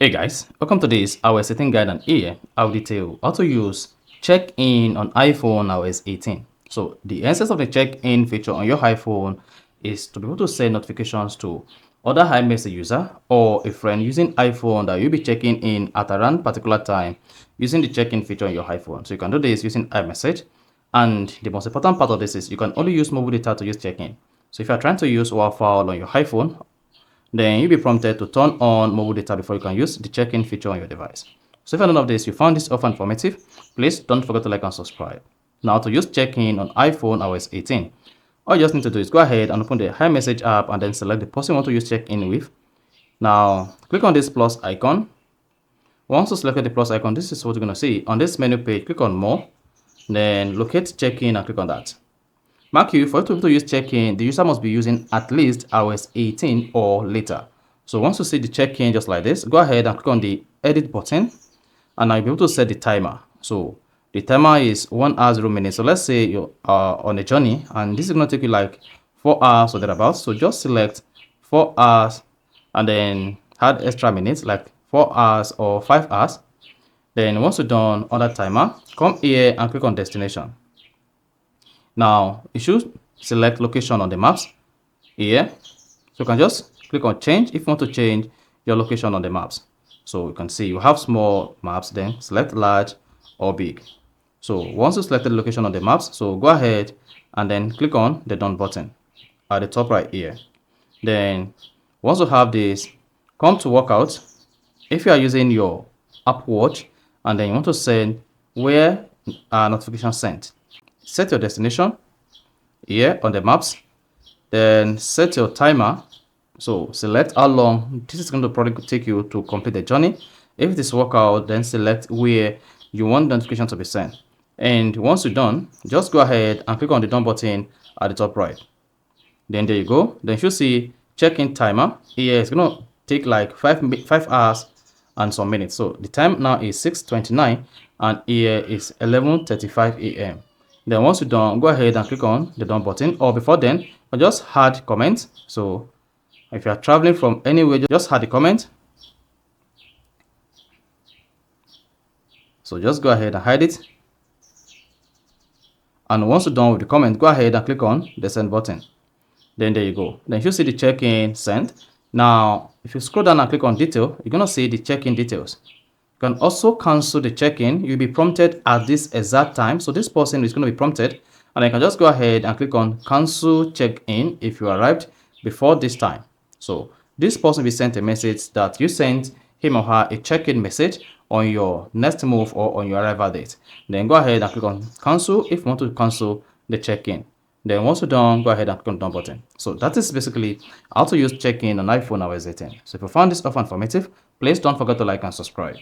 Hey guys, welcome to this iOS 18 guide, and here I'll detail how to use check-in on iPhone iOS 18. So the essence of the check-in feature on your iPhone is to be able to send notifications to other iMessage user or a friend using iPhone that you'll be checking in at around particular time using the check-in feature on your iPhone. So you can do this using iMessage, and the most important part of this is you can only use mobile data to use check-in. So if you're trying to use WAV on your iPhone, then you'll be prompted to turn on mobile data before you can use the check-in feature on your device. So if you're none of this, you found this offer informative, please don't forget to like and subscribe. Now to use check-in on iPhone iOS 18, all you just need to do is go ahead and open the iMessage app and then select the person you want to use check-in with. Now click on this plus icon. Once you select the plus icon, this is what you're going to see. On this menu page, click on more, then locate check-in and click on that. Mark you, for you to be able to use check-in, the user must be using at least iOS 18 or later. So once you see the check-in just like this, go ahead and click on the edit button, and I'll be able to set the timer. So the timer is 1 hour 0 minutes. So let's say you are on a journey and this is going to take you like 4 hours or thereabouts. So just select 4 hours and then add extra minutes like 4 hours or 5 hours. Then once you're done on that timer, come here and click on destination. Now you should select location on the maps here. So you can just click on change if you want to change your location on the maps. So you can see you have small maps, then select large or big. So once you select the location on the maps, so go ahead and then click on the done button at the top right here. Then once you have this, come to workout. If you are using your Apple Watch and then you want to send where notification sent, set your destination here on the maps, then set your timer. So select how long this is going to probably take you to complete the journey. If it is workout, then select where you want the notification to be sent. And once you're done, just go ahead and click on the done button at the top right. Then there you go. Then you see check-in timer. Here it's going to take like 5 hours and some minutes. So the time now is 6:29 and here is 11:35 a.m. Then once you're done, go ahead and click on the done button, or before then, just add comments. So if you are traveling from anywhere, just add the comment. So just go ahead and hide it. And once you're done with the comment, go ahead and click on the send button. Then there you go. Then you see the check-in sent. Now, if you scroll down and click on detail, you're going to see the check-in details. You can also cancel the check-in. You'll be prompted at this exact time. So this person is going to be prompted, and I can just go ahead and click on cancel check-in if you arrived before this time. So this person will be sent a message that you sent him or her a check-in message on your next move or on your arrival date. Then go ahead and click on cancel if you want to cancel the check-in. Then once you're done, go ahead and click on done button. So that is basically how to use check-in on iPhone iOS 18. So if you found this offer informative, please don't forget to like and subscribe.